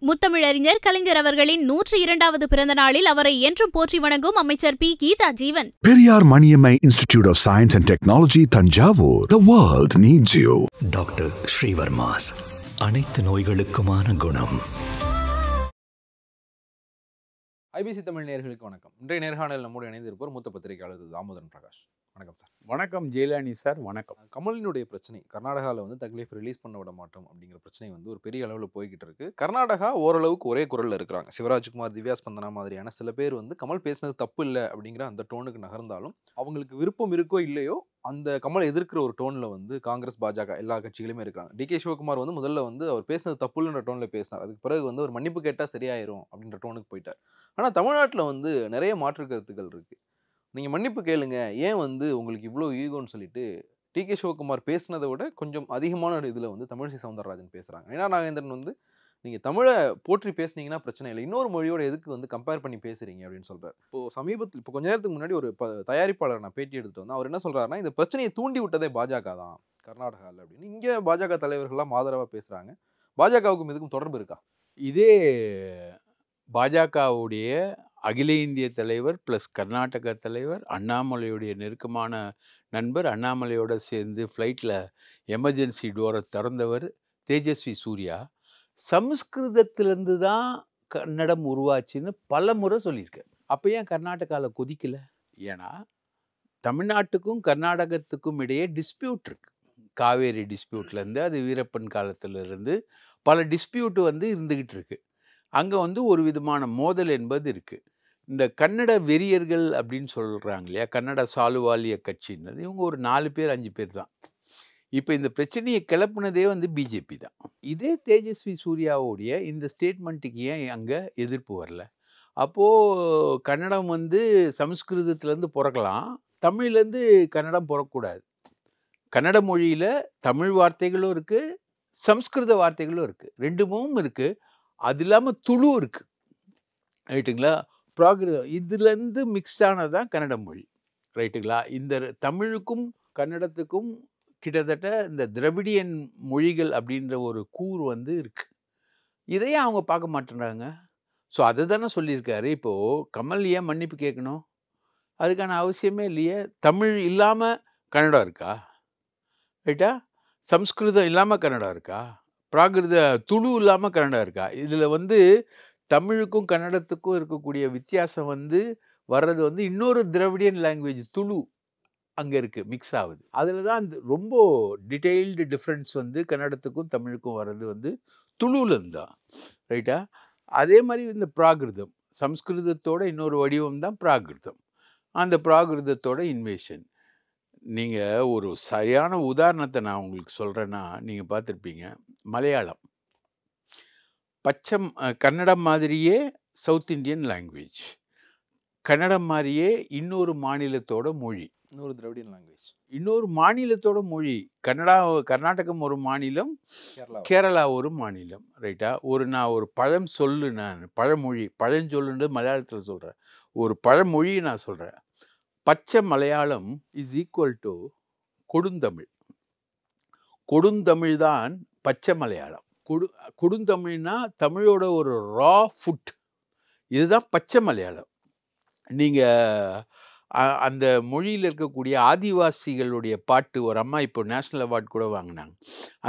முத்தமிழறிஞர் கலைஞர் அவர்களின் 102வது பிறந்த நாளில் அவரை என்றும் போற்றி வணங்கும் அமைச்சர் P. Geetha Jeevan. Periyar Maniammai institute of science and technology, Thanjavur. The world needs you. Doctor Srivarmas, அனைத்து நோய்களுக்குமான குணம். ஐபிசி தமிழ் நேயர்களுக்கு வணக்கம். இன்றைய நேர்காணல் நம்மோடு இணைந்திருப்போர் மூத்த பத்திரிகையாளர் தாமோதரன் பிரகாஷ். வணக்கம் சார். வணக்கம் ஜெயலலினி சார். வணக்கம். கமலினுடைய பிரச்சனை, கர்நாடகாவில் வந்து தக்லீஃப் ரிலீஸ் பண்ண விட மாட்டோம் அப்படிங்கிற பிரச்சனை வந்து ஒரு பெரிய அளவில் போய்கிட்டு இருக்கு. கர்நாடகா ஓரளவுக்கு ஒரே குரலில் இருக்கிறாங்க. சிவராஜ்குமார், திவ்யா ஸ்பந்தனா மாதிரியான சில பேர் வந்து கமல் பேசினது தப்பு இல்லை அப்படிங்கிற அந்த டோனுக்கு நகர்ந்தாலும் அவங்களுக்கு விருப்பம் இருக்கோ இல்லையோ அந்த கமல் எதிர்க்கிற ஒரு டோனில் வந்து காங்கிரஸ், பாஜக எல்லா கட்சிகளுமே இருக்கிறாங்க. டி.கே. சிவகுமார் வந்து முதல்ல வந்து அவர் பேசினது தப்புன்ற டோனில் பேசினார். அதுக்கு பிறகு வந்து ஒரு மன்னிப்பு கேட்டால் சரியாயிரும் அப்படின்ற டோனுக்கு போயிட்டார். ஆனால் தமிழ்நாட்டில் வந்து நிறைய மாற்று கருத்துக்கள் இருக்குது. நீங்கள் மன்னிப்பு கேளுங்க, ஏன் வந்து உங்களுக்கு இவ்வளோ ஈகோன்னு சொல்லிட்டு டி.கே. சிவகுமார் பேசினதை விட கொஞ்சம் அதிகமான ஒரு இதில் வந்து தமிழிசை சவுந்தரராஜன் பேசுகிறாங்க. ஏன்னா நாகேந்திரன் வந்து நீங்கள் தமிழை போற்றி பேசுனீங்கன்னா பிரச்சனை இல்லை, இன்னொரு மொழியோட எதுக்கு வந்து கம்பேர் பண்ணி பேசுகிறீங்க அப்படின்னு சொல்கிறார். இப்போ கொஞ்ச நேரத்துக்கு முன்னாடி ஒரு தயாரிப்பாளர் நான் பேட்டி எடுத்துகிட்டு வந்தேன். அவர் என்ன சொல்கிறாருன்னா, இந்த பிரச்சனையை தூண்டி விட்டதே பாஜக தான் கர்நாடகாவில் அப்படின்னு. இங்கே பாஜக தலைவர்கள்லாம் ஆதரவாக பேசுகிறாங்க. பாஜகவுக்கும் இதுக்கும் தொடர்பு இருக்கா? இதே பாஜகவுடைய அகில இந்திய தலைவர் ப்ளஸ் கர்நாடக தலைவர், அண்ணாமலையுடைய நெருக்கமான நண்பர், அண்ணாமலையோட சேர்ந்து ஃப்ளைட்டில் எமர்ஜென்சி டோரை திறந்தவர் தேஜஸ்வி சூர்யா, சமஸ்கிருதத்திலேருந்து தான் கன்னடம் உருவாச்சுன்னு பல முறை சொல்லியிருக்கார். அப்போ ஏன் கர்நாடகாவில் கொதிக்கலை? ஏன்னா தமிழ்நாட்டுக்கும் கர்நாடகத்துக்கும் இடையே டிஸ்பியூட் இருக்கு. காவேரி டிஸ்பியூட்லேருந்து அது வீரப்பன் காலத்திலிருந்து பல டிஸ்பியூட் வந்து இருந்துக்கிட்டு இருக்கு. அங்கே வந்து ஒரு விதமான மோதல் என்பது இருக்குது. இந்த கன்னட வெறியர்கள் அப்படின்னு சொல்கிறாங்க இல்லையா, கன்னட சாலுவாலிய கட்சின்றது, இவங்க ஒரு 4 பேர் 5 பேர் தான். இப்போ இந்த பிரச்சனையை கிளப்புனதே வந்து பிஜேபி தான். இதே தேஜஸ்வி சூர்யாவுடைய இந்த ஸ்டேட்மெண்ட்டுக்கு ஏன் அங்கே எதிர்ப்பு வரல? அப்போது கன்னடம் வந்து சமஸ்கிருதத்துலேருந்து பிறக்கலாம், தமிழ்லேருந்து கன்னடம் பிறக்கக்கூடாது. கன்னட மொழியில் தமிழ் வார்த்தைகளும் இருக்குது, சம்ஸ்கிருத வார்த்தைகளும் இருக்குது, ரெண்டுமும் இருக்குது. அது இல்லாமல் துளு இருக்குது, ரைட்டுங்களா? பிராகிருதம், இதுலேருந்து மிக்ஸ் ஆனது தான் கன்னட மொழி, ரைட்டுங்களா? இந்த தமிழுக்கும் கன்னடத்துக்கும் கிட்டத்தட்ட இந்த திராவிடியன் மொழிகள் அப்படின்ற ஒரு கூறு வந்து இருக்குது. இதையே அவங்க பார்க்க மாட்டேறாங்க. ஸோ அதை தானே சொல்லியிருக்காரு. இப்போது கமல் ஏன் மன்னிப்பு கேட்கணும்? அதுக்கான அவசியமே இல்லையே. தமிழ் இல்லாமல் கன்னடம் இருக்கா? ரைட்டா? சம்ஸ்கிருதம் இல்லாமல் கன்னடம் இருக்கா? பிராகிருத துளு இல்லாமல் கன்னடம் இருக்கா? இதில் வந்து தமிழுக்கும் கன்னடத்துக்கும் இருக்கக்கூடிய வித்தியாசம் வந்து வர்றது வந்து இன்னொரு திராவிடியன் லாங்குவேஜ் துளு அங்கே இருக்குது, மிக்ஸ் ஆகுது. அதில் தான் அந்த ரொம்ப டீட்டெயில்டு டிஃப்ரென்ஸ் வந்து கன்னடத்துக்கும் தமிழுக்கும் வர்றது வந்து துளுலேருந்து தான், ரைட்டா? அதே மாதிரி இந்த பிராகிருதம், சம்ஸ்கிருதத்தோட இன்னொரு வடிவம் தான் பிராகிருதம். அந்த பிராகிருதத்தோட இன்வேஷன். நீங்கள் ஒரு சரியான உதாரணத்தை நான் உங்களுக்கு சொல்கிறேன்னா, நீங்கள் பார்த்துருப்பீங்க, மலையாளம் கன்னடம் மாதிரியே சவுத் இண்டியன் லாங்குவேஜ், கன்னடம் மாதிரியே இன்னொரு மாநிலத்தோட மொழி, இன்னொரு திராவிடியன் லாங்குவேஜ், இன்னொரு மாநிலத்தோட மொழி. கர்நாடகம் ஒரு மாநிலம், கேரளா ஒரு மாநிலம், ரைட்டா? நான் ஒரு பழமொழி, பழஞ்சொல்லுன்னு மலையாளத்தில் சொல்கிறேன், ஒரு பழமொழியை நான் சொல்கிறேன். பச்சை மலையாளம் இஸ் ஈக்குவல் டு கொடுந்தமிழ். கொடுந்தமிழ் தான் பச்சை மலையாளம். கொடுந்தமிழ்னா தமிழோட ஒரு ரா ஃபுட், இதுதான் பச்சை மலையாளம். நீங்கள் அந்த மொழியில் இருக்கக்கூடிய ஆதிவாசிகளுடைய பாட்டு, ஒரு அம்மா இப்போ நேஷ்னல் அவார்டு கூட வாங்கினாங்க,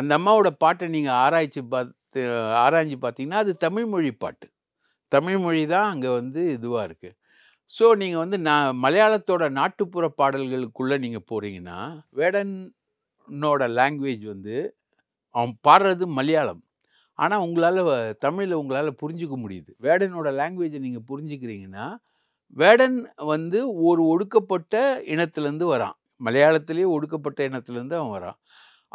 அந்த அம்மாவோட பாட்டை நீங்கள் ஆராய்ஞ்சு பார்த்தீங்கன்னா அது தமிழ் மொழி பாட்டு. தமிழ் மொழி தான் அங்கே வந்து இதுவாக இருக்குது. ஸோ நீங்கள் வந்து மலையாளத்தோட நாட்டுப்புற பாடல்களுக்குள்ளே நீங்கள் போகிறீங்கன்னா, வேடனோட லாங்குவேஜ் வந்து அவன் பாடுறது மலையாளம், ஆனால் தமிழில் உங்களால் புரிஞ்சிக்க முடியுது. வேடனோட லாங்குவேஜை நீங்கள் புரிஞ்சுக்கிறீங்கன்னா, வேடன் வந்து ஒரு ஒடுக்கப்பட்ட இனத்துலேருந்து வரான், மலையாளத்திலே ஒடுக்கப்பட்ட இனத்துலேருந்து அவன் வரான்.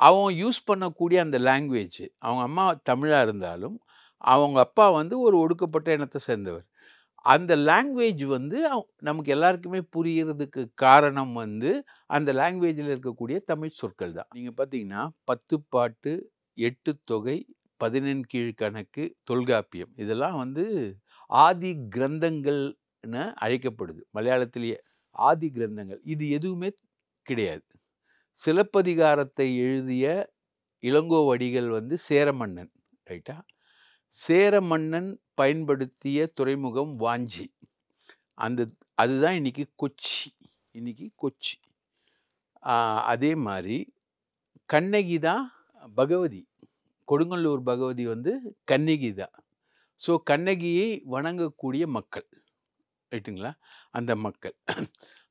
அவன் யூஸ் பண்ணக்கூடிய அந்த லாங்குவேஜ், அவங்க அம்மா தமிழாக இருந்தாலும் அவங்க அப்பா வந்து ஒரு ஒடுக்கப்பட்ட இனத்தை சேர்ந்தவர். அந்த லாங்குவேஜ் வந்து நமக்கு எல்லாருக்குமே புரியறதுக்கு காரணம் வந்து அந்த லாங்குவேஜில் இருக்கக்கூடிய தமிழ் சொற்கள் தான். நீங்கள் பார்த்தீங்கன்னா 10 பாட்டு, 8 தொகை, 11 கீழ்கணக்கு, தொல்காப்பியம், இதெல்லாம் வந்து ஆதி கிரந்தங்கள்னு அழைக்கப்படுது மலையாளத்திலேயே. ஆதி கிரந்தங்கள் இது எதுவுமே கிடையாது. சிலப்பதிகாரத்தை எழுதிய இளங்கோவடிகள் வந்து சேர மன்னன், ரைட்டா? சேர மன்னன் பயன்படுத்திய துறைமுகம் வாஞ்சி. அதுதான் இன்னைக்கு கொச்சி. அதே மாதிரி கண்ணகி தான் பகவதி. கொடுங்கல்லூர் பகவதி வந்து கண்ணகி தான். ஸோ கண்ணகியை வணங்கக்கூடிய மக்கள், ரைட்டுங்களா?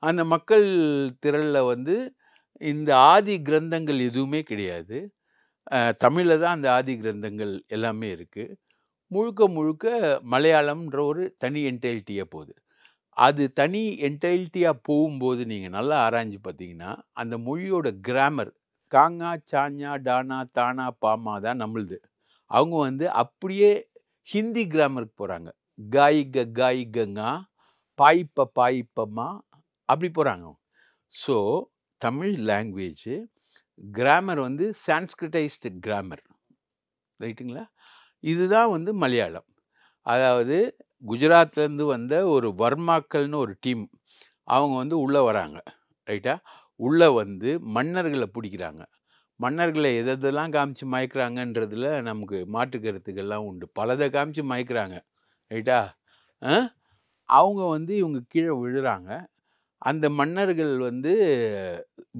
அந்த மக்கள் திரளில் வந்து இந்த ஆதி கிரந்தங்கள் எதுவுமே கிடையாது. தமிழில் தான் அந்த ஆதி கிரந்தங்கள் எல்லாமே இருக்குது. முழுக்க மலையாளம்ன்ற ஒரு தனி என்டைல்ட்டியாக போகுது. அது தனி என்டைல்ட்டியாக போகும்போது நீங்கள் நல்லா ஆராய்ஞ்சு பார்த்தீங்கன்னா அந்த மொழியோட கிராமர் காங்கா சாஞ்சா டானா தானா பாமா தான் நம்மளுது. அவங்க வந்து அப்படியே ஹிந்தி கிராமருக்கு போகிறாங்க. காய்கங்கா பாய்ப்பமா அப்படி போகிறாங்க. ஸோ தமிழ் லாங்குவேஜ் கிராமர் வந்து சான்ஸ்கிரிட்டைஸ்டு கிராமர், ரைட்டுங்களா? இதுதான் வந்து மலையாளம். அதாவது குஜராத்லேருந்து வந்த ஒரு வர்மாக்கள்னு ஒரு டீம், அவங்க வந்து உள்ளே வராங்க, ரைட்டா? உள்ளே வந்து மன்னர்களை பிடிக்கிறாங்க. மன்னர்களை எதெல்லாம் காமிச்சு மயக்கிறாங்கன்றதுல நமக்கு மாற்று கருத்துக்கள்லாம் உண்டு. பலதை காமிச்சு மயக்கிறாங்க, ரைட்டா? அவங்க வந்து இவங்க கீழே விழுறாங்க. அந்த மன்னர்கள் வந்து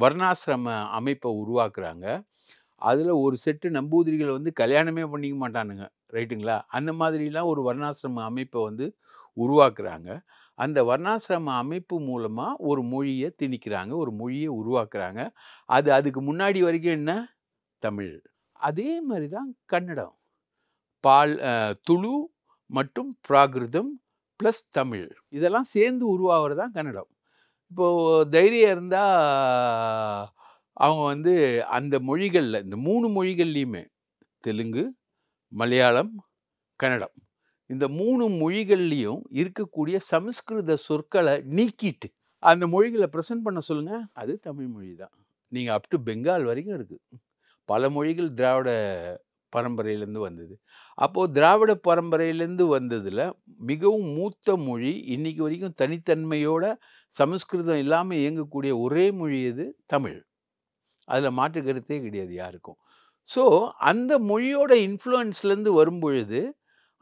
வர்ணாசிரம அமைப்பை உருவாக்குறாங்க. அதில் ஒரு செட்டு நம்பூதிரிகள் வந்து கல்யாணமே பண்ணிக்க மாட்டானுங்க, ரைட்டுங்களா? அந்த மாதிரிலாம் ஒரு வர்ணாசிரம அமைப்பை வந்து உருவாக்குறாங்க. அந்த வர்ணாசிரம அமைப்பு மூலமாக ஒரு மொழியை திணிக்கிறாங்க, ஒரு மொழியை உருவாக்குறாங்க. அதுக்கு முன்னாடி வரைக்கும் என்ன? தமிழ். அதே மாதிரி தான் கன்னடம். துளு மற்றும் பிராகிருதம் ப்ளஸ் தமிழ் இதெல்லாம் சேர்ந்து உருவாகிறது தான் கன்னடம். இப்போது தைரியம் இருந்தால் அவங்க வந்து அந்த மொழிகளில், இந்த 3 மொழிகள்லையுமே தெலுங்கு, மலையாளம், கன்னடம், இந்த 3 மொழிகள்லையும் இருக்கக்கூடிய சமஸ்கிருத சொற்களை நீக்கிட்டு அந்த மொழிகளை ப்ரெசென்ட் பண்ண சொல்லுங்கள், அது தமிழ் மொழி தான். நீங்கள் அப் டு பெங்கால் வரைக்கும் இருக்குது. பல மொழிகள் திராவிட பரம்பரையிலேருந்து வந்தது. அப்போது திராவிட பரம்பரையிலேருந்து வந்ததில் மிகவும் மூத்த மொழி, இன்றைக்கி வரைக்கும் தனித்தன்மையோட சமஸ்கிருதம் இல்லாமல் இயங்கக்கூடிய ஒரே மொழி எது? தமிழ். அதில் மாற்று கருத்தே கிடையாது யாருக்கும். ஸோ அந்த மொழியோட இன்ஃப்ளூயன்ஸ்லேருந்து வரும்பொழுது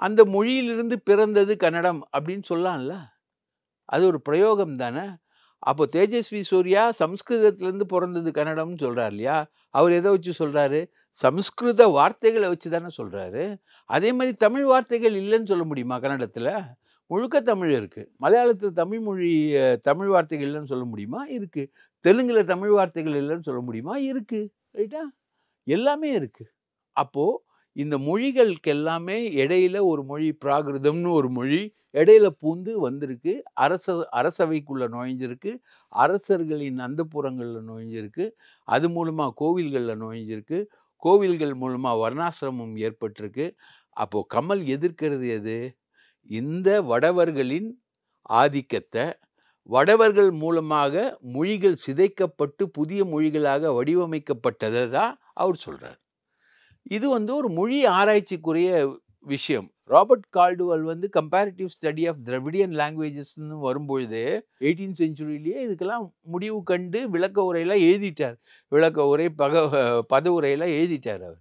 அந்த மொழியிலிருந்து பிறந்தது கன்னடம் அப்படின்னு சொல்லலாம்ல. அது ஒரு பிரயோகம் தானே. அப்போ தேஜஸ்வி சூர்யா சம்ஸ்கிருதத்துலேருந்து பிறந்தது கன்னடம்னு சொல்கிறார் இல்லையா? அவர் எதை வச்சு சொல்கிறாரு? சம்ஸ்கிருத வார்த்தைகளை வச்சு தானே சொல்கிறாரு. அதே மாதிரி தமிழ் வார்த்தைகள் இல்லைன்னு சொல்ல முடியுமா? கன்னடத்தில் முழுக்க தமிழ் இருக்குது. மலையாளத்தில் தமிழ் வார்த்தைகள் இல்லைன்னு சொல்ல முடியுமா? இருக்குது. தெலுங்கில் தமிழ் வார்த்தைகள் இல்லைன்னு சொல்ல முடியுமா? இருக்குது, ரைட்டா? எல்லாமே இருக்குது. அப்போது இந்த மொழிகளுக்கு எல்லாமே இடையில ஒரு மொழி பிராகிருதம்னு ஒரு மொழி இடையில பூந்து வந்திருக்கு. அரசவைக்குள்ளே நுழைஞ்சிருக்கு, அரசர்களின் அந்தப்புறங்களில் நுழைஞ்சிருக்கு, அது மூலமாக கோவில்களில் நுழைஞ்சிருக்கு, கோவில்கள் மூலமாக வர்ணாசிரமம் ஏற்பட்டிருக்கு. அப்போது கமல் எதிர்க்கிறது எது? இந்த வடவர்களின் ஆதிக்கத்தை, வடவர்கள் மூலமாக மொழிகள் சிதைக்கப்பட்டு புதிய மொழிகளாக வடிவமைக்கப்பட்டதை தான் அவர் சொல்கிறார். இது வந்து ஒரு மொழி ஆராய்ச்சிக்குரிய விஷயம். ராபர்ட் கால்டுவெல் வந்து கம்பேரிட்டிவ் ஸ்டடி ஆஃப் திராவிடியன் லாங்குவேஜஸ்ன்னு வரும்பொழுது 18th செஞ்சுரியிலேயே இதுக்கெல்லாம் முடிவு கண்டு விளக்க உரையெல்லாம் எழுதிட்டார். விளக்க உரை பத உரையெல்லாம் எழுதிட்டார் அவர்.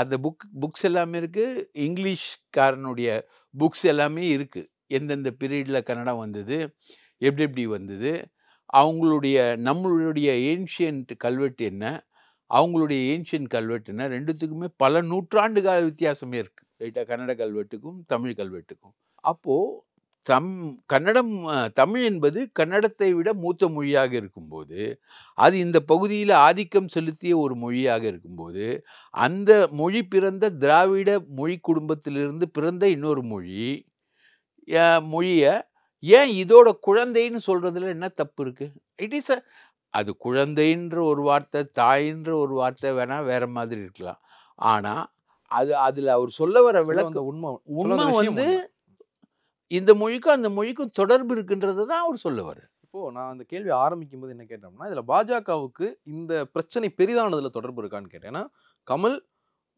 அந்த புக்ஸ் எல்லாமே இருக்குது. இங்கிலீஷ்காரனுடைய புக்ஸ் எல்லாமே இருக்குது. எந்தெந்த பீரியடில் கன்னடம் வந்தது, எப்படி வந்தது, நம்மளுடைய ஏன்ஷியன்ட் கல்வெட்டு என்ன, அவங்களுடைய ஏன்ஷியன்ட் கல்வெட்டு என்ன, ரெண்டுத்துக்குமே பல நூற்றாண்டு கால வித்தியாசமே இருக்குது, ரைட்டாக? கன்னட கல்வெட்டுக்கும் தமிழ் கல்வெட்டுக்கும். அப்போது தமிழ் என்பது கன்னடத்தை விட மூத்த மொழியாக இருக்கும்போது, அது இந்த பகுதியில் ஆதிக்கம் செலுத்திய ஒரு மொழியாக இருக்கும்போது, அந்த மொழி பிறந்த திராவிட மொழி குடும்பத்திலிருந்து பிறந்த இன்னொரு மொழியை ஏன் இதோட குழந்தைன்னு சொல்கிறதுல என்ன தப்பு இருக்குது? அது குழந்தைன்ற ஒரு வார்த்தை, தாயின்ற ஒரு வார்த்தை வேணால் வேற மாதிரி இருக்கலாம். ஆனால் அதில் அவர் சொல்ல வர விளக்கம் உண்மை வந்து இந்த மொழிக்கும் அந்த மொழிக்கும் தொடர்பு இருக்குன்றதை தான் அவர் சொல்ல வர. இப்போது நான் அந்த கேள்வி ஆரம்பிக்கும் போது என்ன கேட்டோம்னா, இதில் பாஜகவுக்கு இந்த பிரச்சனை பெரிதானதில் தொடர்பு இருக்கான்னு கேட்டேன். ஏன்னா கமல்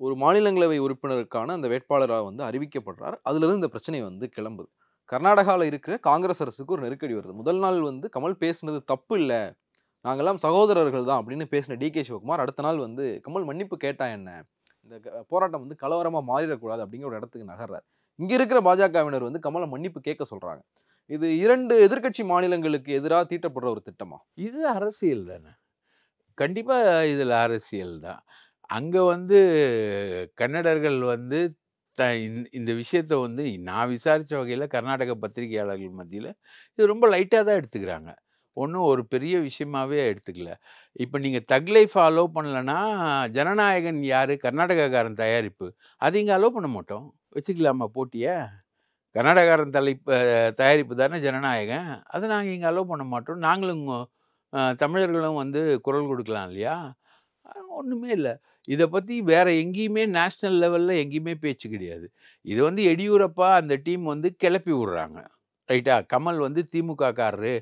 ஒரு மாநிலங்களவை உறுப்பினருக்கான அந்த வேட்பாளராக வந்து அறிவிக்கப்படுறார். அதுலேருந்து இந்த பிரச்சனை வந்து கிளம்புது. கர்நாடகாவில் இருக்கிற காங்கிரஸ் அரசுக்கு ஒரு நெருக்கடி வருது. முதல் நாள் வந்து கமல் பேசுனது தப்பு இல்லை, நாங்கள்லாம் சகோதரர்கள் தான் அப்படின்னு பேசின டிகே சிவகுமார் அடுத்த நாள் வந்து கமல் மன்னிப்பு கேட்டா என்ன, இந்த போராட்டம் வந்து கலவரமா மாறிடக்கூடாது அப்படிங்கிற ஒரு இடத்துக்கு நகர்றாரு. இங்க இருக்கிற பாஜகவினர் வந்து கமலை மன்னிப்பு கேட்க சொல்றாங்க. இது 2 எதிர்க்கட்சி மாநிலங்களுக்கு எதிரா தீட்டப்படுற ஒரு திட்டமா? இது அரசியல் தானே. கண்டிப்பா இதுல அரசியல் தான். அங்க வந்து கன்னடர்கள் வந்து இந்த விஷயத்த வந்து நான் விசாரிச்ச வகையில கர்நாடக பத்திரிகையாளர்கள் மத்தியில இது ரொம்ப லைட்டா தான் எடுத்துக்கிறாங்க. ஒண்ணும் ஒரு பெரிய விஷயமாவே எடுத்துக்கல. இப்ப நீங்க தக் லைஃப் அலோவ் பண்ணலன்னா, ஜனநாயகன் யாரு? கர்நாடகாக்காரன் தயாரிப்பு. அது இங்க அலோவ் பண்ண மாட்டோம். வச்சுக்கலாமா போட்டிய? கர்நாடகாரன் தயாரிப்பு தானே ஜனநாயகன். அத நாங்க இங்க அலோவ் பண்ண மாட்டோம். நாங்களும் தமிழர்களும் வந்து குரல் கொடுக்கலாம் இல்லையா? ஒண்ணுமே இல்ல. இத பத்தி வேற எங்கேயுமே நேஷனல் லெவல்ல எங்கேயுமே பேச்சு கிடையாது. இது வந்து எடியூரப்பா அந்த டீம் வந்து கிளப்பி விடுறாங்க. ரைட்டா? கமல் வந்து திமுககாரரு.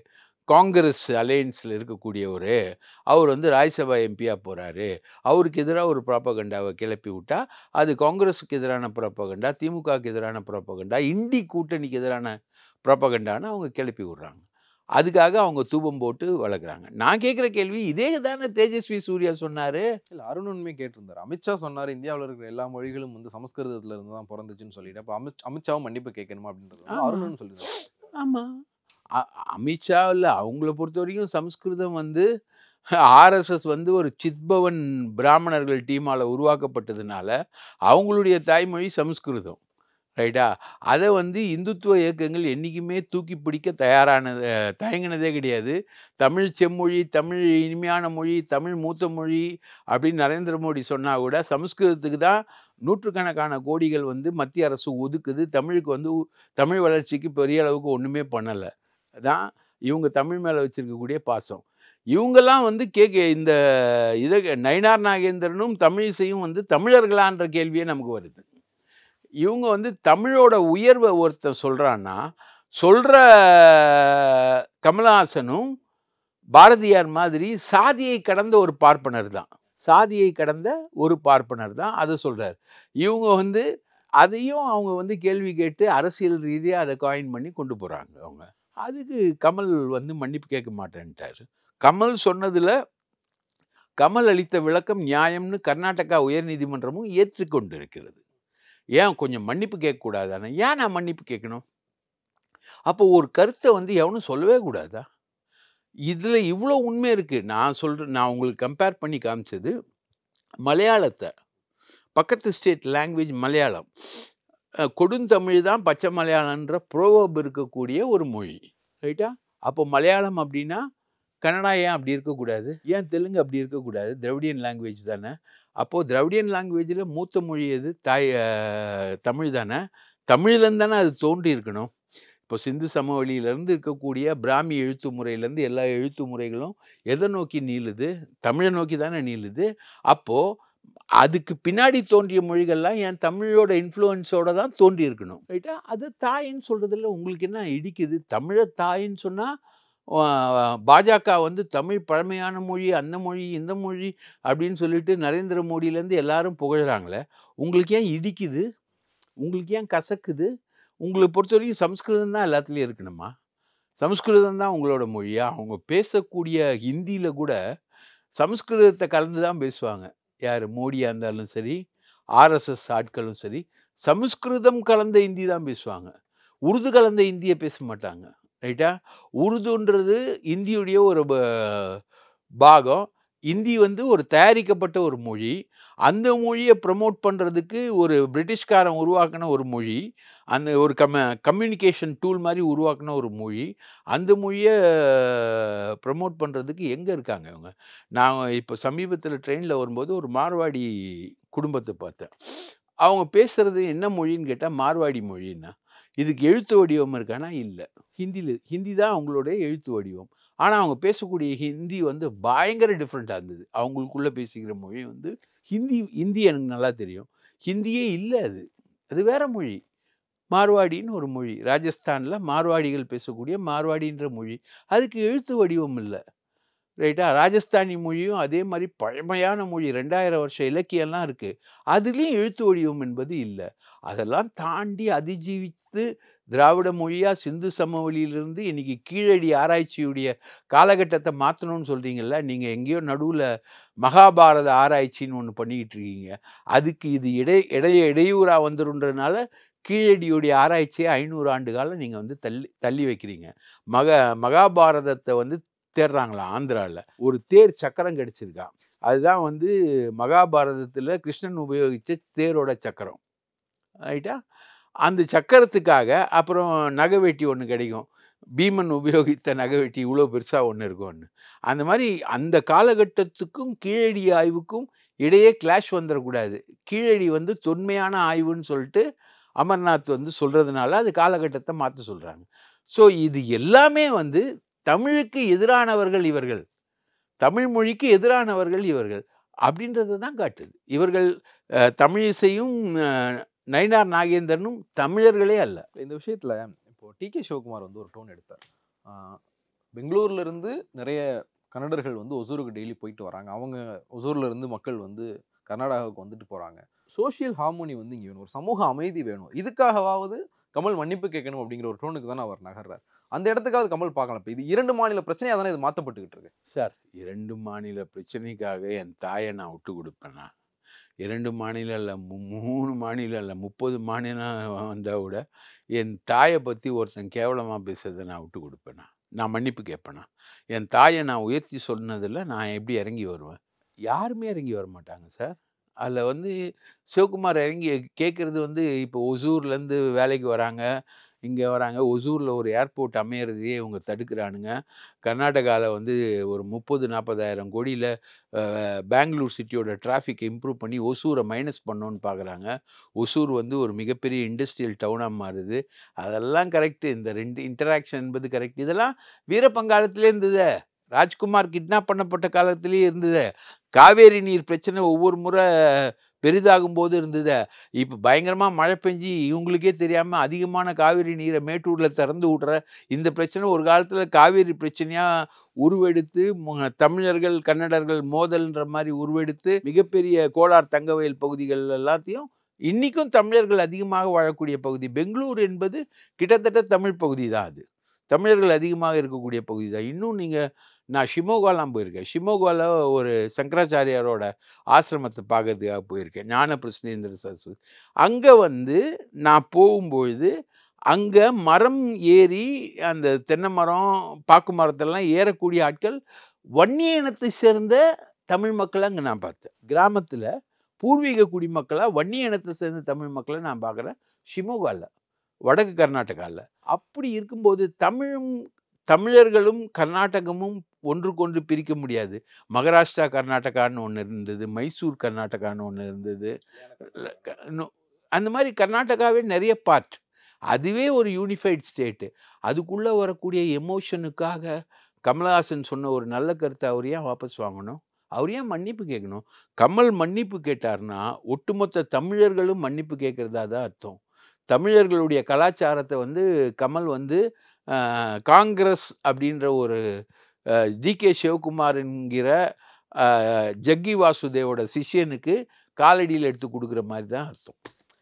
காங்கிரஸ் அலையன்ஸ்ல இருக்கக்கூடியவரு. அவர் வந்து ராஜ்யசபா எம்பியா போறாரு. அவருக்கு எதிரா ஒரு புராபகண்டாவ கிளப்பி விட்டா, அது காங்கிரஸுக்கு எதிரான புராபகண்டா, திமுகவுக்கு எதிரான புராபகண்டா, இண்டி கூட்டணிக்கு எதிரான புராபகண்டான்னு அவங்க கிளப்பி விடுறாங்க. அதுக்காக அவங்க தூபம் போட்டு வளர்க்குறாங்க. நான் கேட்குற கேள்வி இதே தானே தேஜஸ்வி சூர்யா சொன்னாரு. இல்ல அருணுமே கேட்டிருந்தாரு. அமித்ஷா சொன்னாரு இந்தியாவுல இருக்கிற எல்லா மொழிகளும் வந்து சமஸ்கிருதத்துல இருந்து தான் பொறந்துச்சுன்னு சொல்லிட்டு. அப்ப அமித்ஷாவும் மன்னிப்பு கேட்கணுமா அப்படின்றது வந்து ஆமா. அருணுன்னு சொல்லியிருந்தாரு. ஆமா. அமித்ஷா இல்ல அவங்கள பொறுத்தவரைக்கும் சமஸ்கிருதம் வந்து ஆர்எஸ்எஸ் வந்து ஒரு சித்பவன் பிராமணர்கள் டீமால உருவாக்கப்பட்டதுனால, அவங்களுடைய தாய்மொழி சமஸ்கிருதம். ரைட்டா? அத வந்து இந்துத்துவ இயக்கங்கள் என்னைக்குமே தூக்கி பிடிக்க தயங்கினதே கிடையாது. தமிழ் செம்மொழி, தமிழ் இனிமையான மொழி, தமிழ் மூத்த மொழி அப்படின்னு நரேந்திர மோடி சொன்னா கூட, சமஸ்கிருதத்துக்கு தான் நூற்றுக்கணக்கான கோடிகள் வந்து மத்திய அரசு ஒதுக்குது. தமிழுக்கு வந்து தமிழ் வளர்ச்சிக்கு பெரிய அளவுக்கு ஒண்ணுமே பண்ணல. அதான் இவங்க தமிழ் மேல வச்சிருக்கக்கூடிய பாசம். இவங்கலாம் வந்து இந்த நயினார் நாகேந்திரனும், தமிழிசையும் வந்து தமிழர்களான்ற கேள்வியே நமக்கு வருது. இவங்க வந்து தமிழோட உயர்வ ஒருத்தன் சொல்றான்னா, சொல்ற கமலஹாசனும் பாரதியார் மாதிரி சாதியை கடந்த ஒரு பார்ப்பனர் தான். சாதியை கடந்த ஒரு பார்ப்பனர் தான் அத சொல்றாரு. இவங்க வந்து அதையும் அவங்க வந்து கேள்வி கேட்டு அரசியல் ரீதியா அத காயின் பண்ணி கொண்டு போறாங்க அவங்க. அதுக்கு கமல் வந்து மன்னிப்பு கேட்க மாட்டேன்ட்டாரு. கமல் சொன்னதுல கமல் அளித்த விளக்கம் நியாயம்னு கர்நாடகா உயர்நீதிமன்றமும் ஏற்றுக்கொண்டிருக்கிறது. ஏன் கொஞ்சம் மன்னிப்பு கேட்கக்கூடாதானே? ஏன் நான் மன்னிப்பு கேட்கணும்? அப்போ ஒரு கருத்தை வந்து எவனும் சொல்லவே கூடாதா? இதுல இவ்வளோ உண்மை இருக்கு. நான் உங்களுக்கு கம்பேர் பண்ணி காமிச்சது மலையாளத்தை. பக்கத்து ஸ்டேட் லாங்குவேஜ் மலையாளம். கொடுந்தமிழ் தான் பச்சை மலையாளம்ன்ற ப்ரோவர்ப் இருக்கக்கூடிய ஒரு மொழி. ரைட்டா? அப்போ மலையாளம் அப்படின்னா கன்னடா ஏன் அப்படி இருக்கக்கூடாது? ஏன் தெலுங்கு அப்படி இருக்கக்கூடாது? திராவிடியன் லாங்குவேஜ் தானே. அப்போது திராவிடியன் லாங்குவேஜில் மூத்த மொழி எது? தமிழ் தானே. தமிழ்லேருந்து தானே அது தோன்றி இருக்கணும். இப்போ சிந்து சமவெளியிலேருந்து இருக்கக்கூடிய பிராமி எழுத்து முறையிலேருந்து எல்லா எழுத்து முறைகளும் எதை நோக்கி நீளுது? தமிழை நோக்கி தானே நீளுது. அப்போது அதுக்கு பின்னாடி தோன்றிய மொழிகள்லாம் என் தமிழோட இன்ஃப்ளூயன்ஸோட தான் தோன்றி இருக்கணும். ரைட்டா? அது தாயின்னு சொல்கிறதுல உங்களுக்கு என்ன இடிக்குது? தமிழை தாயின்னு சொன்னால் பாஜக வந்து தமிழ் பழமையான மொழி, அந்த மொழி, இந்த மொழி அப்படின்னு சொல்லிட்டு நரேந்திர மோடியிலேருந்து எல்லாரும் புகழ்கிறாங்களே, உங்களுக்கு ஏன் இடிக்குது? உங்களுக்கு ஏன் கசக்குது? உங்களை பொறுத்த வரைக்கும் சமஸ்கிருதம் தான் எல்லாத்துலேயும் இருக்கணுமா? சமஸ்கிருதம் தான் உங்களோட மொழியா? அவங்க பேசக்கூடிய ஹிந்தியில் கூட சமஸ்கிருதத்தை கலந்து தான் பேசுவாங்க. யார் மோடியாக இருந்தாலும் சரி, ஆர்எஸ்எஸ் ஆட்களும் சரி, சமஸ்கிருதம் கலந்த ஹிந்தி தான் பேசுவாங்க. உருது கலந்த ஹிந்தியை பேச மாட்டாங்க. ரைட்டா? உருதுன்றது இந்தியுடைய ஒரு பாகம். இந்தி வந்து ஒரு தயாரிக்கப்பட்ட ஒரு மொழி. அந்த மொழியை ப்ரமோட் பண்ணுறதுக்கு ஒரு பிரிட்டிஷ்காரன் உருவாக்கின ஒரு மொழி. அந்த ஒரு கம்யூனிகேஷன் டூல் மாதிரி உருவாக்கின ஒரு மொழி. அந்த மொழியை ப்ரமோட் பண்ணுறதுக்கு எங்கே இருக்காங்க இவங்க? நான் இப்போ சமீபத்தில் ட்ரெயினில் வரும்போது ஒரு மார்வாடி குடும்பத்தை பார்த்தேன். அவங்க பேசுகிறது என்ன மொழின்னு கேட்டால் மார்வாடி மொழின்னா. இதுக்கு எழுத்து வடிவம் இருக்கானா? இல்லை. ஹிந்தி தான் அவங்களுடைய எழுத்து வடிவம். ஆனால் அவங்க பேசக்கூடிய ஹிந்தி வந்து பயங்கர டிஃப்ரெண்ட்டாக இருந்தது. அவங்களுக்குள்ளே பேசிக்கிற மொழி வந்து ஹிந்தி எனக்கு நல்லா தெரியும். ஹிந்தியே இல்லை அது. அது வேற மொழி. மார்வாடின்னு ஒரு மொழி. ராஜஸ்தானில் மார்வாடிகள் பேசக்கூடிய மார்வாடின்ற மொழி. அதுக்கு எழுத்து வடிவம் இல்லை. ரைட்டா? ராஜஸ்தானி மொழியும் அதே மாரி பழமையான மொழி 2000 வருஷ இலக்கியம்லாம் இருக்கு. அதுலயும் எழுத்து வடிவம் என்பது இல்ல. அதெல்லாம் தாண்டி அதிஜீவித்து திராவிட மொழியா சிந்து சமவெளியிலிருந்து இன்னைக்கு கீழடி ஆராய்ச்சியுடைய காலகட்டத்த மாத்தணும்னு சொல்றீங்கல்ல, நீங்க எங்கேயோ நடுவுல மகாபாரத ஆராய்ச்சின்னு ஒண்ணு பண்ணிக்கிட்டு இருக்கீங்க. அதுக்கு இது இடையூறா வந்துருன்றதுனால கீழடியுடைய ஆராய்ச்சிய 500 ஆண்டு காலம் நீங்க வந்து தள்ளி வைக்கிறீங்க. மகாபாரதத்த வந்து தேடுறாங்களாம் ஆந்திரால. ஒரு தேர் சக்கரம் கிடைச்சிருக்காம். அதுதான் வந்து மகாபாரதத்துல கிருஷ்ணன் உபயோகிச்ச தேரோட சக்கரம். ரைட்டா? அந்த சக்கரத்துக்காக அப்புறம் நகைவெட்டி ஒண்ணு கிடைக்கும். பீமன் உபயோகித்த நகைவெட்டி இவ்ளோ பெருசா ஒண்ணு இருக்கும்னு. அந்த மாரி அந்த காலகட்டத்துக்கும் கீழடி ஆய்வுக்கும் இடையே கிளாஷ் வந்துறக்கூடாது. கீழடி வந்து தொன்மையான ஆய்வுன்னு சொல்லிட்டு அமர்நாத் வந்து சொல்றதுனால அது காலகட்டத்த மாத்த சொல்றாங்க. ஸோ இது எல்லாமே வந்து தமிழுக்கு எதிரானவர்கள் இவர்கள். தமிழ் மொழிக்கு எதிரானவர்கள் இவர்கள். அப்படின்றத தான் காட்டுது. இவர்கள் தமிழிசையும் நயினார் நாகேந்திரனும் தமிழர்களே அல்ல. இந்த விஷயத்துல இப்போ டி.கே. சிவகுமார் வந்து ஒரு டோன் எடுத்தார். பெங்களூர்ல இருந்து நிறைய கன்னடர்கள் வந்து ஒசூருக்கு டெய்லி போயிட்டு வராங்க. அவங்க ஒசூர்ல இருந்து மக்கள் வந்து கர்நாடகாவுக்கு வந்துட்டு போறாங்க. சோஷியல் ஹார்மோனி வந்து இங்க வேணும். ஒரு சமூக அமைதி வேணும். இதுக்காகவாவது கமல் மன்னிப்பு கேட்கணும் அப்படிங்கிற ஒரு டோனுக்கு தானே அவர் நகர்றார். அந்த இடத்துக்காவது கமல் பார்க்கலாம். இப்போ இது 2 மாநில பிரச்சனையா தானே இது மாற்றப்பட்டுக்கிட்டு இருக்கு. சார் 2 மாநில பிரச்சனைக்காக என் தாயை நான் விட்டு கொடுப்பேனா? 2 மாநிலம் இல்லை, 3 மாநிலம் இல்லை, 30 மாநிலம் வந்தால் கூட என் தாயை பற்றி ஒருத்தன் கேவலமாக பேசுறதை நான் விட்டு கொடுப்பேனா? நான் மன்னிப்பு கேட்பேனா? என் தாயை நான் உயர்த்தி சொன்னதில் நான் எப்படி இறங்கி வருவேன்? யாருமே இறங்கி வர மாட்டாங்க சார். அதில் வந்து சிவகுமார் இறங்கி கேட்குறது வந்து இப்போ ஒசூர்லேருந்து வேலைக்கு வராங்க, இங்கே வராங்க. ஒசூரில் ஒரு ஏர்போர்ட் அமையிறதையே இவங்க தடுக்கிறானுங்க. கர்நாடகாவில் வந்து ஒரு 30-40,000 கோடியில் பெங்களூர் சிட்டியோட டிராஃபிக்கை இம்ப்ரூவ் பண்ணி ஒசூரை மைனஸ் பண்ணோன்னு பார்க்குறாங்க. ஒசூர் வந்து ஒரு மிகப்பெரிய இண்டஸ்ட்ரியல் டவுனாக மாறுது. அதெல்லாம் கரெக்டு. இந்த 2 இன்டராக்ஷன் என்பது கரெக்ட். இதெல்லாம் வீரப்பங்காலத்திலே இருந்தது. ராஜ்குமார் கிட்னாப் பண்ணப்பட்ட காலத்திலேயே இருந்தது. காவேரி நீர் பிரச்சனை ஒவ்வொரு முறை பெரிதாகும் போது இருந்தது. இப்போ பயங்கரமாக மழை பெஞ்சு இவங்களுக்கே தெரியாமல் அதிகமான காவேரி நீரை மேட்டூரில் திறந்து விட்ற இந்த பிரச்சனை ஒரு காலத்தில் காவேரி பிரச்சனையாக உருவெடுத்து தமிழர்கள் கன்னடர்கள் மோதல்ன்ற மாதிரி உருவெடுத்து மிகப்பெரிய கோலார் தங்கவயல் பகுதிகள் எல்லாத்தையும் இன்றைக்கும் தமிழர்கள் அதிகமாக வாழக்கூடிய பகுதி. பெங்களூர் என்பது கிட்டத்தட்ட தமிழ் பகுதி தான். அது தமிழர்கள் அதிகமாக இருக்கக்கூடிய பகுதி தான். இன்னும் நான் ஷிமோகாலாம் போயிருக்கேன். ஷிமோகாவில் ஒரு சங்கராச்சாரியாரோட ஆசிரமத்தை பார்க்கறதுக்காக போயிருக்கேன். ஞான பிரஸ்னேந்திர சரஸ்வதி. அங்கே வந்து நான் போகும்பொழுது அங்கே மரம் ஏறி அந்த தென்னை மரம் பாக்கு மரத்தெல்லாம் ஏறக்கூடிய ஆட்கள் வன்னிய இனத்தை சேர்ந்த தமிழ் மக்களை அங்கே நான் பார்த்தேன். கிராமத்தில் பூர்வீக குடிமக்களாக வன்னிய இனத்தை சேர்ந்த தமிழ் மக்களை நான் பார்க்குறேன் ஷிமோகாவில், வடக்கு கர்நாடகாவில். அப்படி இருக்கும்போது தமிழர்களும் கர்நாடகமும் ஒன்றுக்கொன்று பிரிக்க முடியாது. மகாராஷ்டிரா கர்நாடகான்னு ஒன்று இருந்தது, மைசூர் கர்நாடகான்னு ஒன்று இருந்தது. அந்த மாதிரி கர்நாடகாவே நிறைய பார்ட். அதுவே ஒரு யூனிஃபைட் ஸ்டேட்டு. அதுக்குள்ளே வரக்கூடிய எமோஷனுக்காக கமலஹாசன் சொன்ன ஒரு நல்ல கருத்தை அவர் ஏன் வாபஸ் வாங்கணும்? அவர் ஏன் மன்னிப்பு கேட்கணும்? கமல் மன்னிப்பு கேட்டார்னா ஒட்டுமொத்த தமிழர்களும் மன்னிப்பு கேட்குறதா தான் அர்த்தம். தமிழர்களுடைய கலாச்சாரத்தை வந்து கமல் வந்து காங்கிரஸ் அப்படின்ற ஒரு ஜி.கே. சிவகுமார் என்கிற ஜக்கி வாசுதேவோட சிஷ்யனுக்கு காலடியில் எடுத்து கொடுக்குற மாதிரி தான் அர்த்தம்.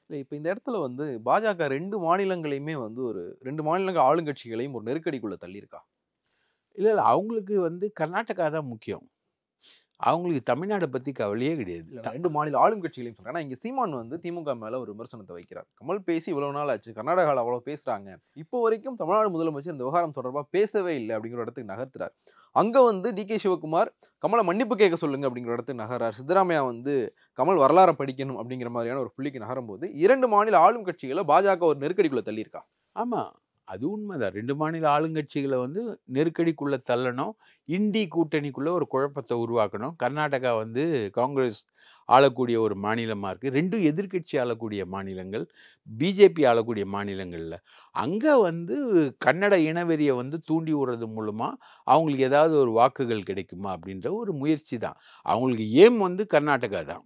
இல்லை, இப்போ இந்த இடத்துல வந்து பாஜக 2 மாநிலங்களையுமே வந்து ஒரு 2 மாநில ஆளுங்கட்சிகளையும் ஒரு நெருக்கடிக்குள்ளே தள்ளியிருக்கா? இல்லை, அவங்களுக்கு வந்து கர்நாடகா தான் முக்கியம். அவங்களுக்கு தமிழ்நாடை பற்றி கவலையே கிடையாது. 2 மாநில ஆளும் கட்சிகளையும் சொல்கிறேன். ஆனால் இங்கே சீமான் வந்து திமுக மேலே ஒரு விமர்சனத்தை வைக்கிறார். கமல் பேசி இவ்வளோ நாள் ஆச்சு, கர்நாடகாவில் அவ்வளோ பேசுகிறாங்க, இப்போ வரைக்கும் தமிழ்நாடு முதலமைச்சர் இந்த விவகாரம் தொடர்பாக பேசவே இல்லை அப்படிங்கிற இடத்துக்கு நகர்த்துறார். அங்கே வந்து டி.கே. சிவகுமார் கமலை மன்னிப்பு கேட்க சொல்லுங்க அப்படிங்கிற இடத்துக்கு நகர்றார். சித்தராமையா வந்து கமல் வரலாறை படிக்கணும் அப்படிங்கிற மாதிரியான ஒரு புள்ளிக்கு நகரும் போது 2 மாநில ஆளும் கட்சிகளை பாஜக ஒரு நெருக்கடிக்குள்ளே தள்ளியிருக்கா? ஆமாம், அது உண்மைதான். 2 மாநில ஆளுங்கட்சிகளை வந்து நெருக்கடிக்குள்ளே தள்ளணும். இண்டி கூட்டணிக்குள்ளே ஒரு குழப்பத்தை உருவாக்கணும். கர்நாடகா வந்து காங்கிரஸ் ஆளக்கூடிய ஒரு மாநிலமாக இருக்குது. 2 எதிர்க்கட்சி ஆளக்கூடிய மாநிலங்கள், பிஜேபி ஆளக்கூடிய மாநிலங்களில். அங்கே வந்து கன்னட இனவெறியை வந்து தூண்டி விடுறது மூலமாக அவங்களுக்கு ஏதாவது ஒரு வாக்குகள் கிடைக்குமா அப்படின்ற ஒரு முயற்சி தான். அவங்களுக்கு ஏம் வந்து கர்நாடகா தான்.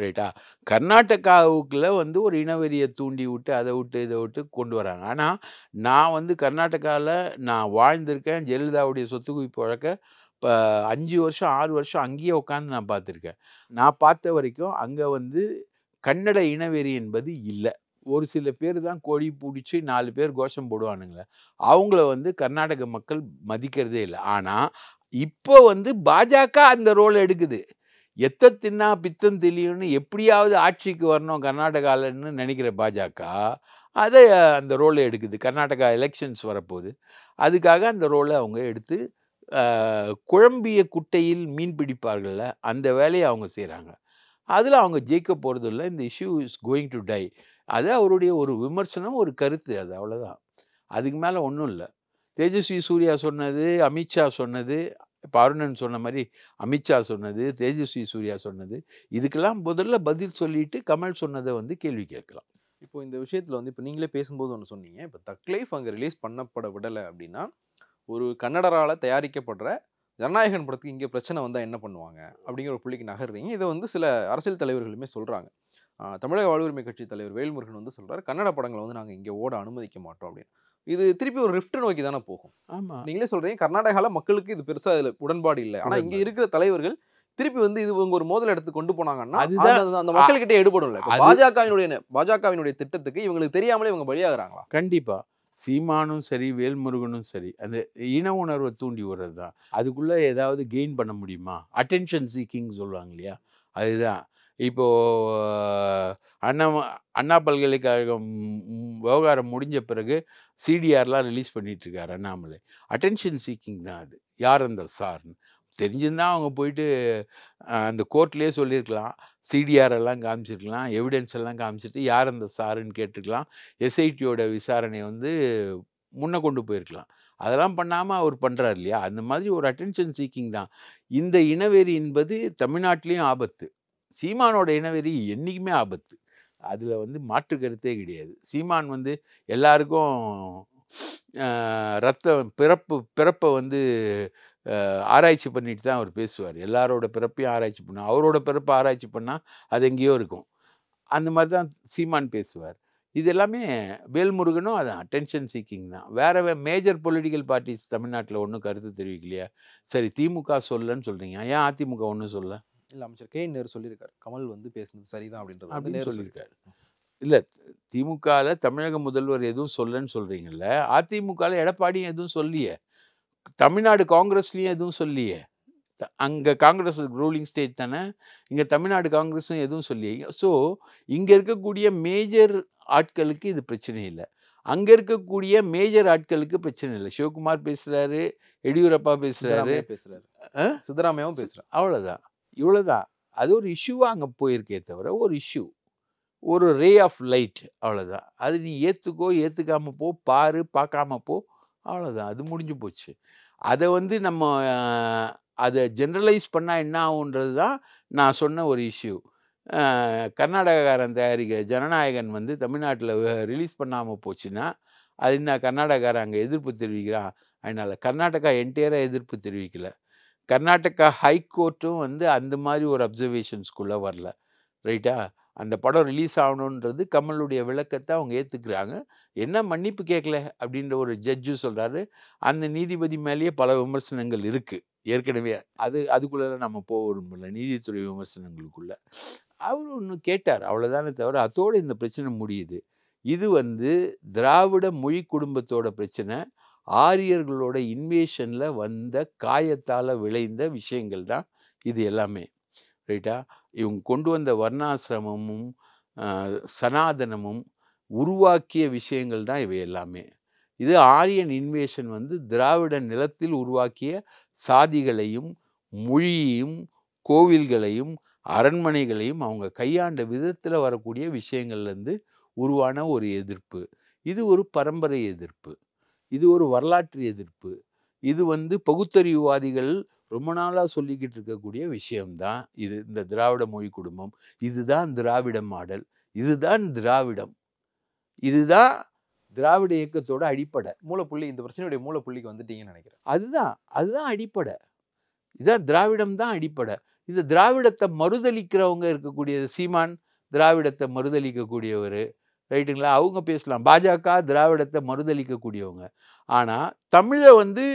ரைட்டா? கர்நாடகாவுக்குள்ள வந்து ஒரு இனவெறியை தூண்டி விட்டு அதை விட்டு இதை விட்டு கொண்டு வராங்க. ஆனால் நான் வந்து கர்நாடகாவில் நான் வாழ்ந்திருக்கேன். ஜெயலலிதாவுடைய சொத்து குவிப்பு வழக்க இப்போ 5 வருஷம் 6 வருஷம் அங்கேயே உட்காந்து நான் பார்த்துருக்கேன். நான் பார்த்த வரைக்கும் அங்கே வந்து கன்னட இனவெறி என்பது இல்லை. ஒரு சில பேர் தான் கொடி பிடிச்சி 4 பேர் கோஷம் போடுவானுங்களே, அவங்கள வந்து கர்நாடக மக்கள் மதிக்கிறதே இல்லை. ஆனால் இப்போ வந்து பாஜக அந்த ரோல் எடுக்குது. எத்த தின்னா பித்தம் தெளியும்னு எப்படியாவது ஆட்சிக்கு வரணும் கர்நாடகாலன்னு நினைக்கிற பாஜக அதை அந்த ரோலை எடுக்குது. கர்நாடகா எலெக்ஷன்ஸ் வரப்போகுது, அதுக்காக அந்த ரோலை அவங்க எடுத்து குழம்பிய குட்டையில் மீன் பிடிப்பார்கள்ல, அந்த வேலையை அவங்க செய்கிறாங்க. அதில் அவங்க ஜெயிக்க போகிறது இல்லை. இந்த issue is going to tie. அது அவருடைய ஒரு விமர்சனம், ஒரு கருத்து, அது அவ்வளோதான். அதுக்கு மேலே ஒன்றும் இல்லை. தேஜஸ்வி சூர்யா சொன்னது, அமித்ஷா சொன்னது, இப்போ அருணன் சொன்ன மாதிரி அமித்ஷா சொன்னது, தேஜஸ்வி சூர்யா சொன்னது, இதுக்கெல்லாம் முதல்ல பதில் சொல்லிட்டு கமல் சொன்னதை வந்து கேள்வி கேட்கலாம். இப்போ இந்த விஷயத்தில் வந்து இப்போ நீங்களே பேசும்போது ஒன்று சொன்னீங்க, இப்போ தக் லைஃப் அங்கே ரிலீஸ் பண்ணப்பட விடலை அப்படின்னா ஒரு கன்னடரால் தயாரிக்கப்படுற ஜனநாயகன் படத்துக்கு இங்கே பிரச்சனை வந்தால் என்ன பண்ணுவாங்க அப்படிங்கிற ஒரு புள்ளிக்கு நகர்றீங்க. இதை வந்து சில அரசியல் தலைவர்களுமே சொல்கிறாங்க. தமிழக வாழ்வுரிமை கட்சி தலைவர் வேல்முருகன் வந்து சொல்கிறார், கன்னட படங்களை வந்து நாங்கள் இங்கே ஓட அனுமதிக்க மாட்டோம் அப்படின்னு. இது திருப்பி ஒரு ரிஃப்ட் நோக்கி தானே போகும். ஆமாம், நீங்களே சொல்கிறீங்க கர்நாடகாவில் மக்களுக்கு இது பெருசாக இதில் உடன்பாடு இல்லை. ஆனால் இங்கே இருக்கிற தலைவர்கள் திருப்பி வந்து இது இவங்க ஒரு மோதல் எடுத்து கொண்டு போனாங்கன்னா அந்த மக்கள்கிட்ட எடுபடும். பாஜகவினுடைய திட்டத்துக்கு இவங்களுக்கு தெரியாமலே இவங்க பலியாகிறாங்களா? கண்டிப்பாக. சீமானும் சரி, வேல்முருகனும் சரி, அந்த இன உணர்வை தூண்டி விடுறது தான். அதுக்குள்ளே ஏதாவது கெயின் பண்ண முடியுமா? அட்டென்ஷன் சீக்கிங் சொல்லுவாங்க இல்லையா, அதுதான். இப்போது அண்ணா பல்கலைக்கழகம் விவகாரம் முடிஞ்ச பிறகு சிடிஆர்லாம் ரிலீஸ் பண்ணிகிட்ருக்காரு அண்ணாமலை. அட்டென்ஷன் சீக்கிங் தான் அது. யார் அந்த சார்னு தெரிஞ்சிருந்தால் அவங்க போயிட்டு அந்த கோர்ட்லேயே சொல்லியிருக்கலாம், சிடிஆர் எல்லாம் காமிச்சிருக்கலாம், எவிடன்ஸ் எல்லாம் காமிச்சிட்டு யார் அந்த சாருன்னு கேட்டிருக்கலாம், எஸ்ஐடியோட விசாரணையை வந்து முன்ன கொண்டு போயிருக்கலாம். அதெல்லாம் பண்ணாமல் அவர் பண்ணுறாரு இல்லையா, அந்த மாதிரி ஒரு அட்டென்ஷன் சீக்கிங் தான். இந்த இனவெறி என்பது தமிழ்நாட்டிலையும் ஆபத்து. சீமானோட இனவெறி என்றைக்குமே ஆபத்து. அதில் வந்து மாற்று கருத்தே கிடையாது. சீமான் வந்து எல்லாருக்கும் பிறப்பை வந்து ஆராய்ச்சி பண்ணிட்டு தான் அவர் பேசுவார். எல்லாரோட பிறப்பையும் ஆராய்ச்சி பண்ணால், அவரோட பிறப்பை ஆராய்ச்சி பண்ணால் அது எங்கேயோ இருக்கும். அந்த மாதிரி தான் சீமான் பேசுவார். இது எல்லாமே வேல்முருகனும் அது அட்டென்ஷன் சீக்கிங் தான். வேற மேஜர் பொலிட்டிக்கல் பார்ட்டிஸ் தமிழ்நாட்டில் ஒன்றும் கருத்து தெரிவிக்கலையா? சரி, திமுக சொல்லன்னு சொல்கிறீங்க, ஏன் அதிமுக ஒன்றும் சொல்ல? இல்லை, அமைச்சர் கே நேரு சொல்லியிருக்காரு, கமல் வந்து பேசுனது சரிதான் அப்படின்றது நேரு சொல்லியிருக்காரு. இல்லை, திமுகவில் தமிழக முதல்வர் எதுவும் சொல்லன்னு சொல்கிறீங்கல்ல, அதிமுகவில் எடப்பாடியும் எதுவும் சொல்லியே, தமிழ்நாடு காங்கிரஸ்லேயும் எதுவும் சொல்லியே. அங்கே காங்கிரஸ் ரூலிங் ஸ்டேட் தானே, இங்கே தமிழ்நாடு காங்கிரஸும் எதுவும் சொல்லியே. ஸோ இங்கே இருக்கக்கூடிய மேஜர் ஆட்களுக்கு இது பிரச்சனை இல்லை, அங்கே இருக்கக்கூடிய மேஜர் ஆட்களுக்கு பிரச்சனை இல்லை. சிவகுமார் பேசுகிறாரு, எடியூரப்பா பேசுகிறாரு, சித்தராமையாவும் பேசுகிறார், அவ்வளோதான். இவ்வளோதான். அது ஒரு இஷ்யூவாக அங்கே போயிருக்கே தவிர, ஒரு இஷ்யூ, ஒரு ரே ஆஃப் லைட், அவ்வளோதான். அது நீ ஏற்றுக்கோ ஏற்றுக்காமல் போ, பாரு பார்க்காம போ, அவ்வளோதான். அது முடிஞ்சு போச்சு. அதை வந்து நம்ம அதை ஜென்ரலைஸ் பண்ணால் என்ன ஆகுன்றது தான் நான் சொன்ன ஒரு இஷ்யூ. கர்நாடகாரன் தயாரிக்கிற ஜனநாயகன் வந்து தமிழ்நாட்டில் ரிலீஸ் பண்ணாமல் போச்சுன்னா அது என்ன, கர்நாடகாரன் அங்கே எதிர்ப்பு தெரிவிக்கிறான், அதனால் கர்நாடகா என்டையராக எதிர்ப்பு தெரிவிக்கலை. கர்நாடகா ஹைகோர்ட்டும் வந்து அந்த மாதிரி ஒரு அப்சர்வேஷன்ஸ்குள்ளே வரல, ரைட்டா? அந்த படம் ரிலீஸ் ஆகணுன்றது கமலுடைய விளக்கத்தை அவங்க ஏற்றுக்கிறாங்க. என்ன மன்னிப்பு கேட்கல அப்படின்ற ஒரு ஜட்ஜு சொல்கிறாரு. அந்த நீதிபதி மேலேயே பல விமர்சனங்கள் இருக்குது ஏற்கனவே. அதுக்குள்ளே நம்ம போக விரும்பல, நீதித்துறை விமர்சனங்களுக்குள்ளே. அவர் ஒன்று கேட்டார், அவ்வளோதானே தவிர அதோடு இந்த பிரச்சனை முடியுது. இது வந்து திராவிட மொழி குடும்பத்தோட பிரச்சனை, ஆரியர்களோட இன்வேஷனில் வந்த காயத்தால் விளைந்த விஷயங்கள் தான் இது எல்லாமே, ரைட்டா? இவங்க கொண்டு வந்த வர்ணாசிரமமும் சனாதனமும் உருவாக்கிய விஷயங்கள் தான் இவை எல்லாமே. இது ஆரியன் இன்வேஷன் வந்து திராவிட நிலத்தில் உருவாக்கிய சாதிகளையும் மொழியையும் கோவில்களையும் அரண்மனைகளையும் அவங்க கையாண்ட விதத்தில் வரக்கூடிய விஷயங்கள்லேருந்து உருவான ஒரு எதிர்ப்பு. இது ஒரு பரம்பரை எதிர்ப்பு, இது ஒரு வரலாற்று எதிர்ப்பு. இது வந்து பகுத்தறிவுவாதிகள் ரொம்ப நாளாக சொல்லிக்கிட்டு இருக்கக்கூடிய விஷயம்தான் இது. இந்த திராவிட மொழி குடும்பம், இதுதான் திராவிட மாடல், இதுதான் திராவிடம், இதுதான் திராவிட இயக்கத்தோட அடிப்படை மூலப்புள்ளி. இந்த பிரச்சனையுடைய மூலப்புள்ளிக்கு வந்துட்டீங்கன்னு நினைக்கிறேன். அதுதான் அடிப்படை. இதுதான் திராவிடம் தான் அடிப்படை. இந்த திராவிடத்தை மறுதளிக்கிறவங்க இருக்கக்கூடிய சீமான் திராவிடத்தை மறுதளிக்கக்கூடியவர், ரைட்டுங்களா? அவங்க பேசலாம். பாஜக திராவிடத்தை மறுதளிக்கக்கூடியவங்க. ஆனால் தமிழை வந்து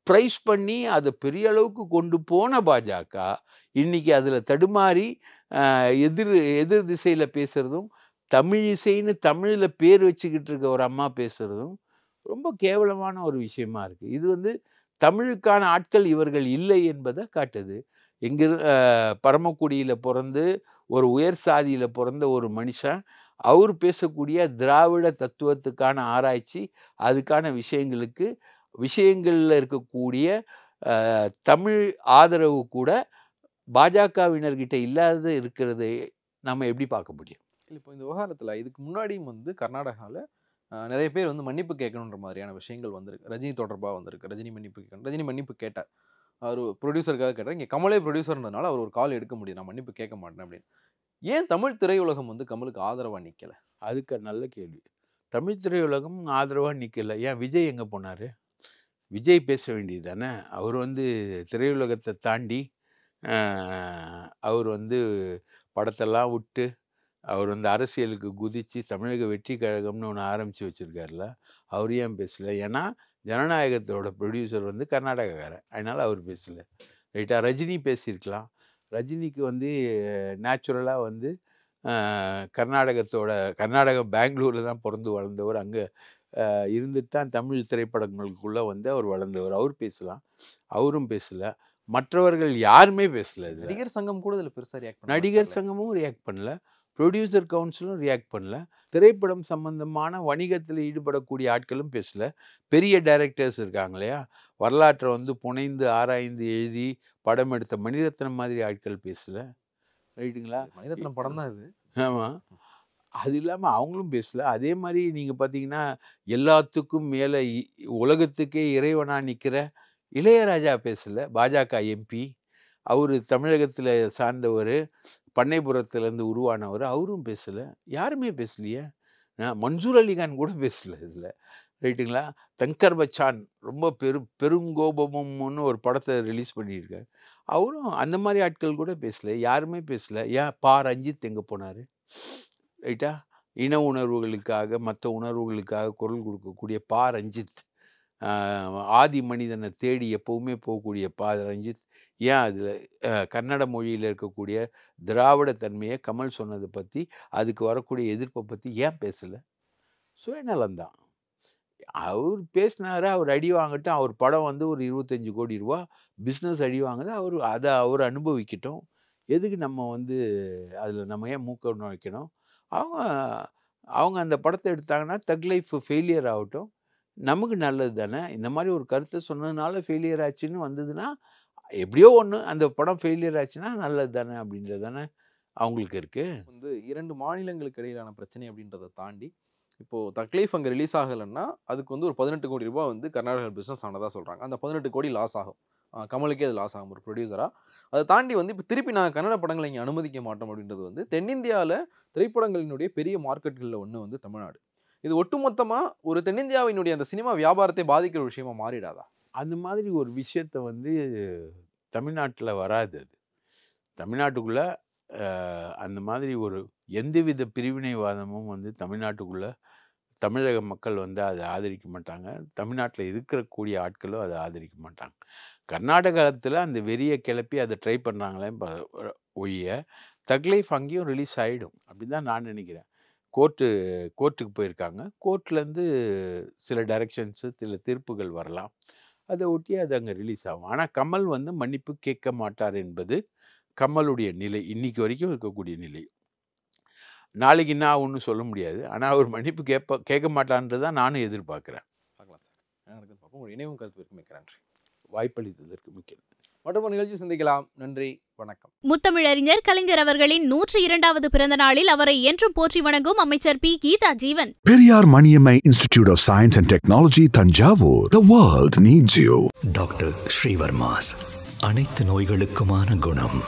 ப்ரைஸ் பண்ணி அதை பெரிய அளவுக்கு கொண்டு போன பாஜக இன்னைக்கு அதில் தடுமாறி எதிர் திசையில் பேசுகிறதும், தமிழ் இசைன்னு தமிழில் பேர் வச்சுக்கிட்டு இருக்க ஒரு அம்மா பேசுகிறதும் ரொம்ப கேவலமான ஒரு விஷயமா இருக்குது. இது தமிழுக்கான ஆட்கள் இவர்கள் இல்லை என்பதை காட்டுது. பரமக்குடியில் பிறந்து ஒரு உயர் சாதியில் பிறந்த ஒரு மனுஷன் அவர் பேசக்கூடிய திராவிட தத்துவத்துக்கான ஆராய்ச்சி, அதுக்கான விஷயங்களில் இருக்கக்கூடிய தமிழ் ஆதரவு கூட பாஜகவினர்கிட்ட இல்லாத இருக்கிறது நம்ம எப்படி பார்க்க முடியும்? இப்போ இந்த விவகாரத்தில் இதுக்கு முன்னாடியும் கர்நாடகாவில் நிறைய பேர் மன்னிப்பு கேட்கணுன்ற மாதிரியான விஷயங்கள் வந்திருக்கு. ரஜினி தொடர்பாக வந்திருக்கு. ரஜினி மன்னிப்பு கேட்கணும். ரஜினி மன்னிப்பு கேட்டார். அவர் ப்ரொடியூசருக்காக கேட்டார். இங்கே கமலே ப்ரொடியூசர்ன்றதுனால அவர் ஒரு கால் எடுக்க முடியும், நான் மன்னிப்பு கேட்க மாட்டேன் அப்படின்னு. ஏன் தமிழ் திரையுலகம் கமலுக்கு ஆதரவாக நிற்கலை? அதுக்கு நல்ல கேள்வி. தமிழ் திரையுலகம் ஆதரவாக நிற்கலை. ஏன் விஜய் எங்கே போனார்? விஜய் பேச வேண்டியது தானே. அவர் திரையுலகத்தை தாண்டி அவர் படத்தெல்லாம் விட்டு அவர் அரசியலுக்கு குதித்து தமிழக வெற்றி கழகம்னு ஒன்று ஆரம்பித்து வச்சுருக்காருல, அவர் ஏன் பேசலை? ஏன்னா ஜனநாயகத்தோட ப்ரொடியூசர் கர்நாடகாக்காரன், அதனால் அவர் பேசலை. ரைட்டாக ரஜினி பேசியிருக்கலாம். ரஜினிக்கு நேச்சுரலாக கர்நாடகம் பெங்களூரில் தான் பிறந்து வளர்ந்தவர், அங்கே இருந்துட்டு தான் தமிழ் திரைப்படங்களுக்குள்ளே அவர் வளர்ந்தவர். அவர் பேசலாம், அவரும் பேசலை. மற்றவர்கள் யாருமே பேசலை. நடிகர் சங்கம் கூட இதில் பெருசாக ரியாக்ட் பண்ணல. நடிகர் சங்கமும் ரியாக்ட் பண்ணல, ப்ரொடியூசர் கவுன்சிலும் ரியாக்ட் பண்ணல, திரைப்படம் சம்பந்தமான வணிகத்தில் ஈடுபடக்கூடிய ஆட்களும் பேசல. பெரிய டைரக்டர்ஸ் இருக்காங்க இல்லையா, வரலாற்றை புனைந்து ஆராய்ந்து எழுதி படம் எடுத்த மணிரத்னம் மாதிரி ஆட்கள் பேசல. ரைட்டுங்களா? மணிரத்னம் படம் தான் இது. ஆமாம், அது இல்லாமல் அவங்களும் பேசல. அதே மாதிரி நீங்கள் பார்த்தீங்கன்னா எல்லாத்துக்கும் மேலே உலகத்துக்கே இறைவனாக நிற்கிற இளையராஜா பேசல. பாஜக எம்பி, அவர் தமிழகத்தில் சார்ந்தவர், பண்ணைபுரத்துலேருந்து உருவானவர், அவரும் பேசலை. யாருமே பேசலையே. மன்சூர் அலிகான் கூட பேசலை இதில். ரைட்டுங்களா? தங்கர் பச்சான் ரொம்ப பெருங்கோபமும்னு ஒரு படத்தை ரிலீஸ் பண்ணியிருக்கார், அவரும் அந்த மாதிரி ஆட்கள் கூட பேசலை. யாருமே பேசலை. ஏன் பா ரஞ்சித் எங்கே போனார்? ரைட்டா? இன உணர்வுகளுக்காக மற்ற உணர்வுகளுக்காக குரல் கொடுக்கக்கூடிய பா ரஞ்சித், ஆதி மனிதனை தேடி எப்பவுமே போகக்கூடிய பா ரஞ்சித், ஏன் அதில் கன்னட மொழியில் இருக்கக்கூடிய திராவிட தன்மையை கமல் சொன்னதை பற்றி, அதுக்கு வரக்கூடிய எதிர்ப்பை பற்றி ஏன் பேசலை? சுயநலம்தான். அவர் பேசினாரு, அவர் அடி வாங்கட்டும். அவர் படம் ஒரு 25 கோடி ரூபா பிஸ்னஸ் அடி வாங்குது, அவர் அனுபவிக்கட்டும். எதுக்கு நம்ம அதில் நம்ம ஏன் மூக்க நுழைக்கணும்? அவங்க அந்த படத்தை எடுத்தாங்கன்னா தக் லைஃப் ஃபெயிலியர் ஆகட்டும், நமக்கு நல்லது தானே. இந்த மாதிரி ஒரு கருத்தை சொன்னதுனால ஃபெயிலியர் ஆச்சுன்னு வந்ததுன்னா, எப்படியோ ஒன்று அந்த படம் ஃபெயிலியர் ஆச்சுன்னா நல்லது தானே அப்படின்றது தானே அவங்களுக்கு இருக்குது. 2 மாநிலங்களுக்கு இடையிலான பிரச்சனை அப்படின்றத தாண்டி இப்போது தக்லீஃப் அங்கே ரிலீஸ் ஆகலைன்னா அதுக்கு ஒரு 18 கோடி ரூபா கர்நாடகா பிஸ்னஸ் ஆனதாக சொல்கிறாங்க. அந்த 18 கோடி லாஸ் ஆகும், கமலுக்கே அது லாஸ் ஆகும் ஒரு ப்ரொடியூசராக. அதை தாண்டி இப்போ திருப்பி நாங்கள் கன்னட படங்களை இங்கே அனுமதிக்க மாட்டோம் அப்படின்றது தென்னிந்தியாவில் திரைப்படங்களினுடைய பெரிய மார்க்கெட்டுகளில் ஒன்று தமிழ்நாடு. இது ஒட்டுமொத்தமாக ஒரு தென்னிந்தியாவினுடைய அந்த சினிமா வியாபாரத்தை பாதிக்கிற ஒரு விஷயமா மாறிடாதா? அந்த மாதிரி ஒரு விஷயத்தை தமிழ்நாட்டில் வராது. அது தமிழ்நாட்டுக்குள்ளே அந்த மாதிரி ஒரு எந்தவித பிரிவினைவாதமும் தமிழ்நாட்டுக்குள்ளே தமிழக மக்கள் அதை ஆதரிக்க மாட்டாங்க. தமிழ்நாட்டில் இருக்கக்கூடிய ஆட்களும் அதை ஆதரிக்க மாட்டாங்க. கர்நாடகத்தில் அந்த வெறியை கிளப்பி அதை ட்ரை பண்ணுறாங்களே ஒழிய தக் லைஃப் அங்கேயும் ரிலீஸ் ஆகிடும் அப்படி தான் நான் நினைக்கிறேன். கோர்ட்டுக்கு போயிருக்காங்க. கோர்ட்லேருந்து சில டைரக்ஷன்ஸு சில தீர்ப்புகள் வரலாம், அதை ஒட்டி அது அங்கே ரிலீஸ் ஆகும். ஆனால் கமல் மன்னிப்பு கேட்க மாட்டார் என்பது கமலுடைய நிலை, இன்னைக்கு வரைக்கும் இருக்கக்கூடிய நிலை. நாளைக்கு நான் ஒன்றும் சொல்ல முடியாது, ஆனால் அவர் மன்னிப்பு கேட்க மாட்டான்றது தான் நானும் எதிர்பார்க்குறேன். பார்க்கலாம் சார், எனக்கு பார்ப்போம். ஒரு இணைவும் கருத்து மிக்க நன்றி. வாய்ப்பளித்ததற்கு மிக்க நன்றி. மற்றொரு நிகழ்ச்சி சந்திக்கலாம். நன்றி, வணக்கம். முத்தமிழறிஞர் கலைஞர் அவர்களின் 102வது பிறந்த நாளில் அவரை என்றும் போற்றி வணங்கும் அமைச்சர் P. Geetha Jeevan. Periyar Maniammai institute of science and technology, Thanjavur. The world needs you. Doctor Srivarmas, அனைத்து நோய்களுக்குமான குணம்.